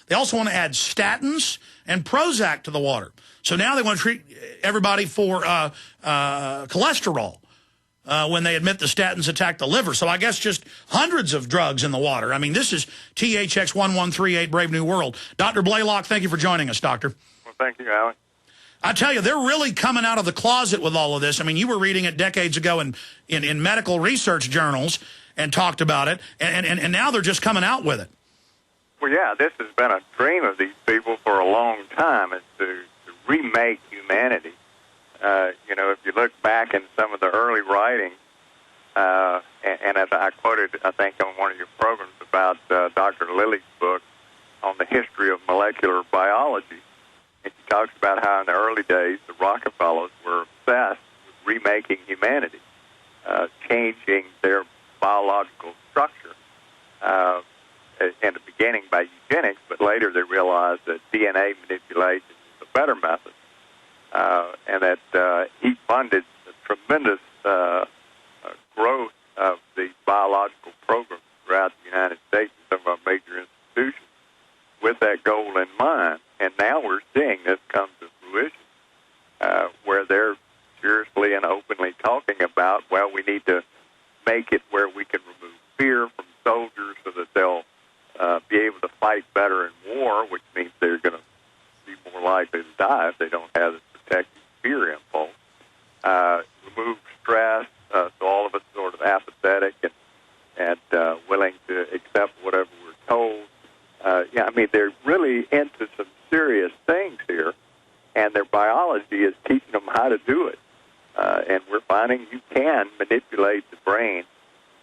They also want to add statins and Prozac to the water. So now they want to treat everybody for cholesterol when they admit the statins attack the liver. So I guess just hundreds of drugs in the water. I mean, this is THX 1138, Brave New World. Dr. Blaylock, thank you for joining us, Doctor. Well, thank you, Alan. I tell you, they're really coming out of the closet with all of this. I mean, you were reading it decades ago in medical research journals and talked about it, and now they're just coming out with it. Well, yeah, this has been a dream of these people for a long time, is to remake humanity. You know, if you look back in some of the early writings, and as I quoted, I think, on one of your programs about Dr. Lilly's book on the history of molecular biology, and she talks about how in the early days the Rockefellers were obsessed with remaking humanity, changing their biological structure. In the beginning by eugenics, but later they realized that DNA manipulation is a better method, and that he funded the tremendous growth of the biological programs throughout the United States and some of our major institutions with that goal in mind. And now we're seeing this come to fruition, where they're seriously and openly talking about, well, we need to make it where we can remove fear from soldiers so that they'll be able to fight better in war, which means they're going to be more likely to die if they don't have this protective fear impulse. Remove stress, so all of us sort of apathetic and willing to accept whatever we're told. Yeah, I mean, they're really into some serious things here, and their biology is teaching them how to do it. And we're finding you can manipulate the brain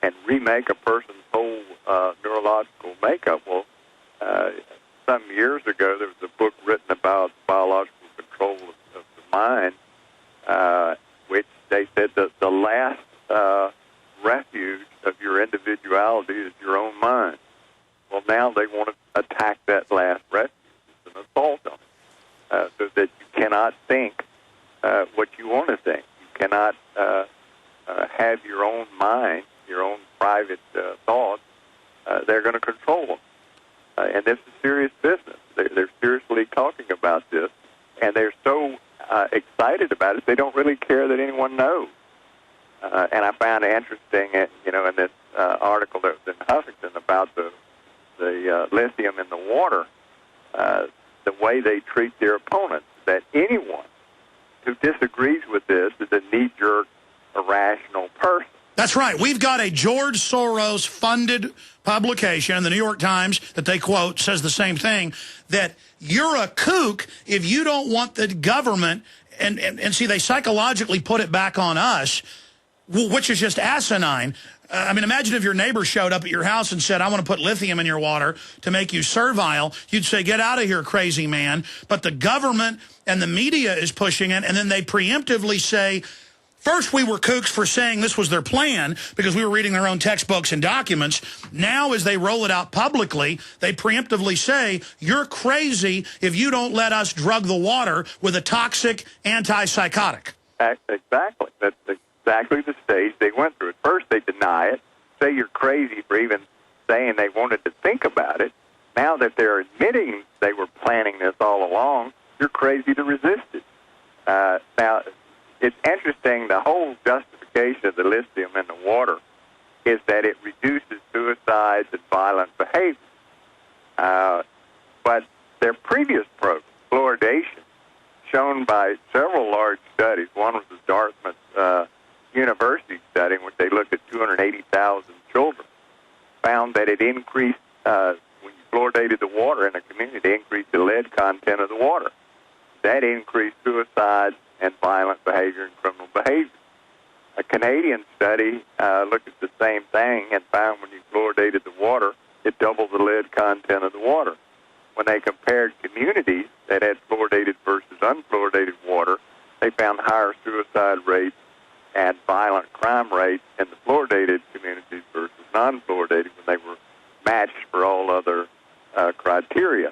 and remake a person's whole neurological makeup. Well, some years ago, there was a book written about biological control of the mind, which they said that the last refuge of your individuality is your own mind. Well, now they want to attack that last refuge. It's an assault on it, so that you cannot think what you want to think. You cannot have your own mind, your own private thoughts. They're going to control them. And this is serious business. They're seriously talking about this, and they're so excited about it, they don't really care that anyone knows. And I found it interesting, you know, in this article that was in Huffington about the lithium in the water, the way they treat their opponents, that anyone who disagrees with this is a knee-jerk, irrational person. That's right. We've got a George Soros-funded publication in the New York Times that they quote says the same thing, that you're a kook if you don't want the government, and see, they psychologically put it back on us, which is just asinine. I mean, imagine if your neighbor showed up at your house and said, I want to put lithium in your water to make you servile. You'd say, get out of here, crazy man. But the government and the media is pushing it, and then they preemptively say, first, we were kooks for saying this was their plan because we were reading their own textbooks and documents. Now, as they roll it out publicly, they preemptively say, you're crazy if you don't let us drug the water with a toxic antipsychotic. Exactly. That's exactly the stage they went through. At first, they deny it, say you're crazy for even saying they wanted to think about it. Now that they're admitting they were planning this all along, you're crazy to resist it. Now, it's interesting, the whole justification of the lithium in the water is that it reduces suicides and violent behavior. But their previous program, fluoridation, shown by several large studies, one was the Dartmouth University study in which they looked at 280,000 children, found that it increased, when you fluoridated the water in a community, it increased the lead content of the water. That increased suicides and violent behavior and criminal behavior. A Canadian study looked at the same thing and found when you fluoridated the water, it doubled the lead content of the water. When they compared communities that had fluoridated versus unfluoridated water, they found higher suicide rates and violent crime rates in the fluoridated communities versus non-fluoridated when they were matched for all other criteria.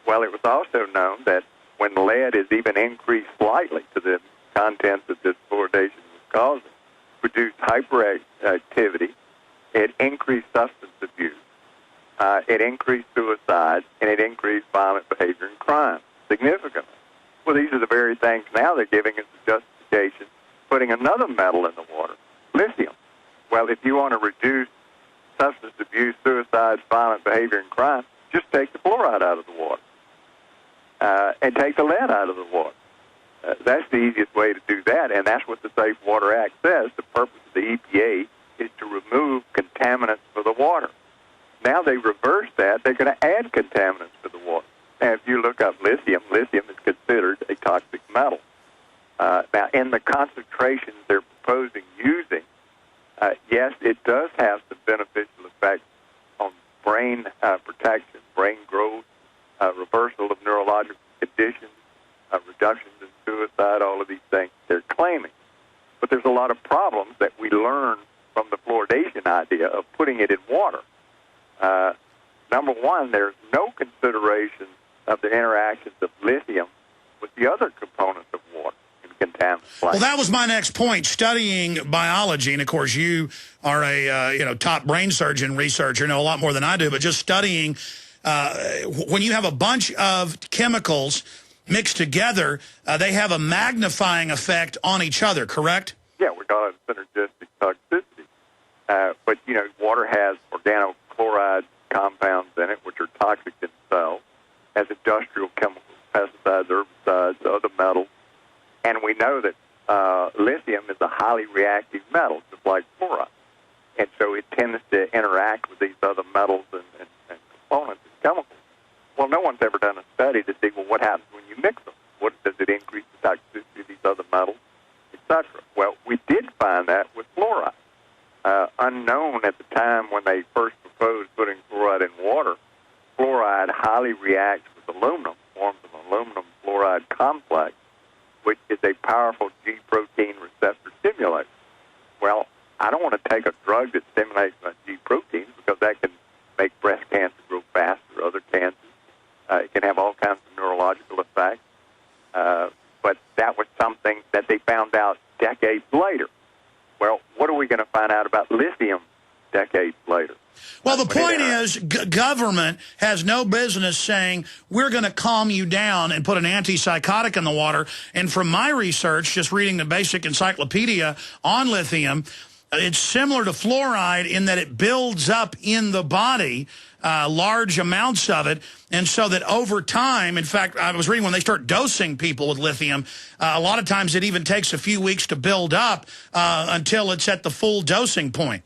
Well, it was also known that when lead is even increased slightly to the contents that this fluoridation was causing, produced hyperactivity, it increased substance abuse, it increased suicide, and it increased violent behavior and crime significantly. Well, these are the very things now they're giving us the justification, putting another metal in the water, lithium. Well, if you want to reduce substance abuse, suicide, violent behavior, and crime, just take the fluoride out of the water and take the lead out of the water. That's the easiest way to do that, and that's what the Safe Water Act says. The purpose of the EPA is to remove contaminants for the water. Now they reverse that. They're going to add contaminants to the water. Now, if you look up lithium, lithium is considered a toxic metal. Now, in the concentrations they're proposing using, yes, it does have some beneficial effects on brain protection, brain growth, reversal of neurological conditions, reductions in suicide, all of these things they're claiming. But there's a lot of problems that we learn from the fluoridation idea of putting it in water. Number one, there's no consideration of the interactions of lithium with the other components of water and contaminants. Well, that was my next point, studying biology. And, of course, you are a top brain surgeon researcher, know a lot more than I do, but just studying when you have a bunch of chemicals mixed together, they have a magnifying effect on each other, correct? Yeah, we call it synergistic toxicity. But, water has organochloride compounds in it, which are toxic themselves, has industrial chemicals, pesticides, herbicides, other metals. And we know that lithium is a highly reactive metal, just like fluoride. And so it tends to interact with these other metals and components and chemicals. Well, no one's ever done a study to see, well, what happens when you mix them? What does it increase the toxicity of these other metals, etc.? Well, we did find that with fluoride. Unknown at the time when they first proposed putting fluoride in water, fluoride highly reacts with aluminum, forms an aluminum fluoride complex, which is a powerful G protein receptor stimulator. Well, I don't want to take a drug that stimulates my G proteins because that can make breast cancer grow faster, other cancers. It can have all kinds of neurological effects. But that was something that they found out decades later. Well, what are we going to find out about lithium decades later? Well, the point is, government has no business saying, we're going to calm you down and put an antipsychotic in the water. And from my research, just reading the basic encyclopedia on lithium, it's similar to fluoride in that it builds up in the body, large amounts of it, and so that over time, in fact, I was reading when they start dosing people with lithium, a lot of times it even takes a few weeks to build up until it's at the full dosing point.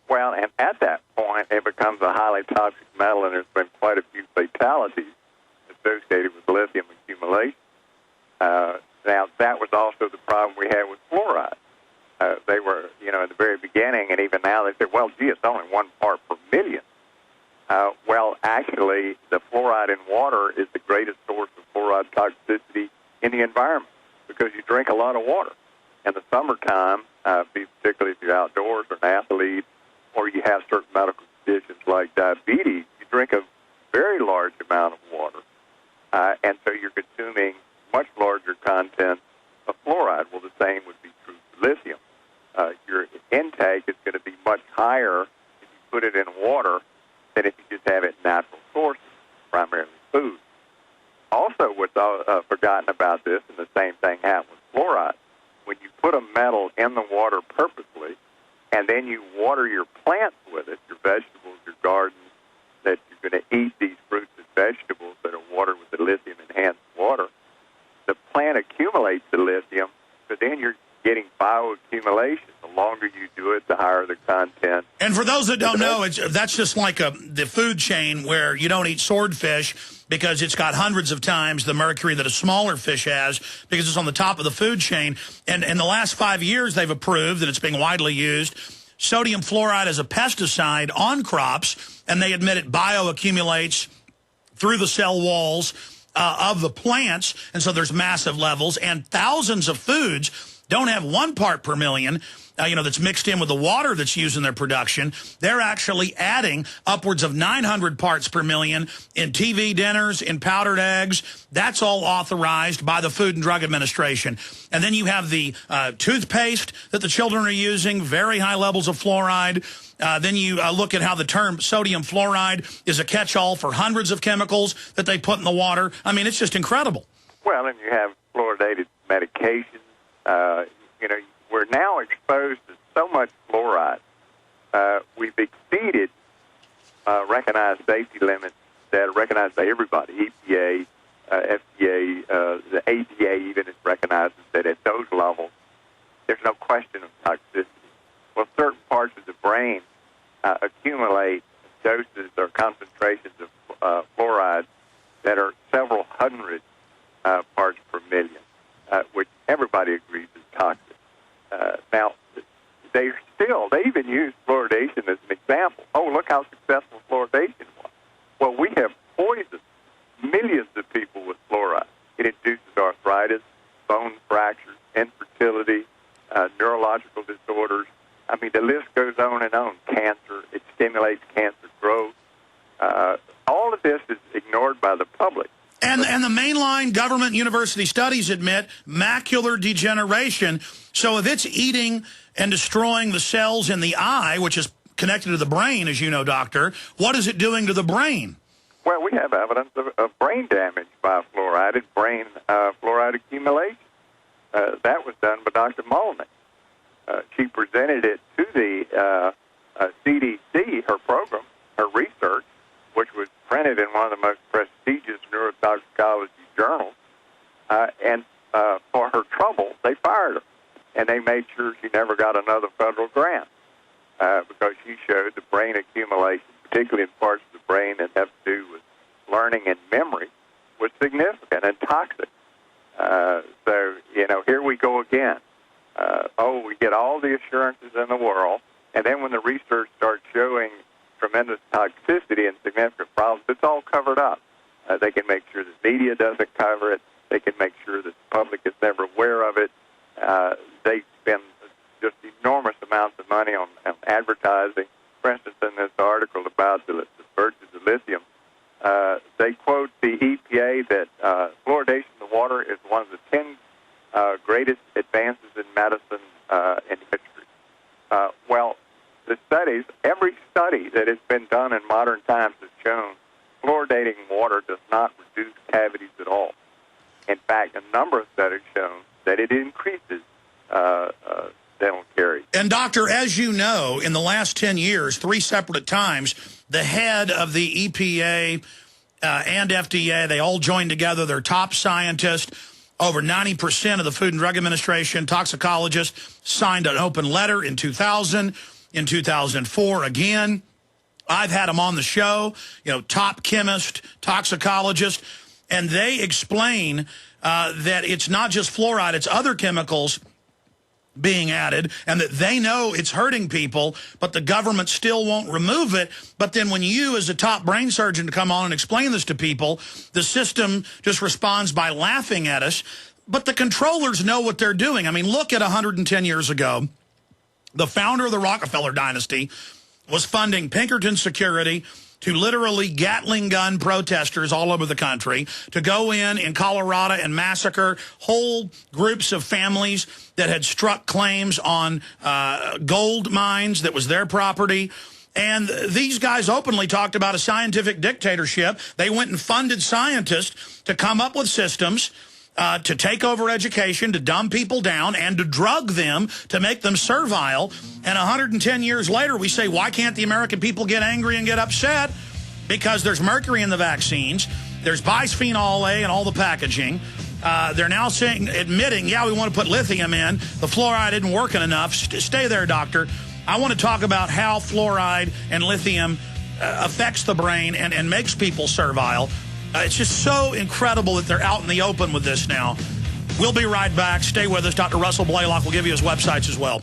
Well, and at that point, it becomes a highly toxic metal, and there's been quite a few fatalities associated with lithium accumulation. Now, that was also the problem we had with fluoride. They were, in the very beginning, and even now, they said, well, gee, it's only 1 part per million. Well, actually, the fluoride in water is the greatest source of fluoride toxicity in the environment because you drink a lot of water. In the summertime, particularly if you're outdoors or an athlete, or you have certain medical conditions like diabetes, you drink a very large amount of water, and so you're consuming much larger content of fluoride. Well, the same would be true for lithium. Your intake is going to be much higher if you put it in water than if you just have it in natural sources, primarily food. Also, what's forgotten about this, and the same thing happens with fluoride, when you put a metal in the water purposely, and then you water your plants with it, your vegetables, your gardens, that you're going to eat these fruits and vegetables that are watered with the lithium-enhanced water, the plant accumulates the lithium, so then you're getting bioaccumulation. The longer you do it, the higher the content. And for those that don't know, that's just like the food chain where you don't eat swordfish because it's got hundreds of times the mercury that a smaller fish has because it's on the top of the food chain. And in the last 5 years, they've approved, and it's being widely used, sodium fluoride as a pesticide on crops, and they admit it bioaccumulates through the cell walls of the plants, and so there's massive levels, and thousands of foods don't have 1 part per million, that's mixed in with the water that's used in their production. They're actually adding upwards of 900 parts per million in TV dinners, in powdered eggs. That's all authorized by the Food and Drug Administration. And then you have the toothpaste that the children are using, very high levels of fluoride. Then you look at how the term sodium fluoride is a catch-all for hundreds of chemicals that they put in the water. I mean, it's just incredible. Well, and you have fluoridated medications. We're now exposed to so much fluoride. We've exceeded recognized safety limits that are recognized by everybody, EPA, FDA, the ADA even recognizes that at those levels, there's no question of toxicity. Well, certain parts of the brain accumulate doses or concentrations of fluoride that are several hundred parts per million, which everybody agrees is toxic. Now, they even use fluoridation as an example. Oh, look how successful fluoridation was. Well, we have poisoned millions of people with fluoride. It induces arthritis, bone fractures, infertility, neurological disorders. I mean, the list goes on and on. Cancer, it stimulates cancer growth. All of this is ignored by the public. And the mainline government university studies admit macular degeneration. So if it's eating and destroying the cells in the eye, which is connected to the brain, as you know, doctor, what is it doing to the brain? Well, we have evidence of brain damage by fluoride fluoride accumulation. That was done by Dr. Molnick. She presented it to the CDC, her program, her research, which was printed in one of the most prestigious neurotoxicology journals. And for her trouble, they fired her. And they made sure she never got another federal grant because she showed the brain accumulation, particularly in parts of the brain that have to do with learning and memory, was significant and toxic. So, here we go again. We get all the assurances in the world, and then when the research starts showing tremendous toxicity and significant problems, it's all covered up. They can make sure the media doesn't cover it. They can make sure that the public is never aware of it. They spend just enormous amounts of money on advertising. For instance, in this article about the virtues of lithium, they quote the EPA that fluoridation of the water is one of the 10 greatest advances in medicine in history. Well, the studies, every study that has been done in modern times has shown fluoridating water does not reduce cavities at all. In fact, a number of studies shown that it increases dental caries. And, Doctor, as you know, in the last 10 years, 3 separate times, the head of the EPA and FDA, they all joined together, their top scientists, over 90% of the Food and Drug Administration toxicologists signed an open letter in 2000, in 2004 again. I've had them on the show, top chemist, toxicologist, and they explain that it's not just fluoride, it's other chemicals being added, and that they know it's hurting people, but the government still won't remove it. But then when you, as a top brain surgeon, come on and explain this to people, the system just responds by laughing at us. But the controllers know what they're doing. I mean, look at 110 years ago, the founder of the Rockefeller dynasty was funding Pinkerton Security to literally Gatling gun protesters all over the country, to go in Colorado and massacre whole groups of families that had struck claims on gold mines that was their property. And these guys openly talked about a scientific dictatorship. They went and funded scientists to come up with systems to take over education, to dumb people down, and to drug them, to make them servile. And 110 years later, we say, why can't the American people get angry and get upset? Because there's mercury in the vaccines. There's bisphenol A in all the packaging. They're now admitting, yeah, we want to put lithium in. The fluoride isn't working enough. Stay there, doctor. I want to talk about how fluoride and lithium affects the brain and makes people servile. It's just so incredible that they're out in the open with this now. We'll be right back. Stay with us. Dr. Russell Blaylock will give you his websites as well.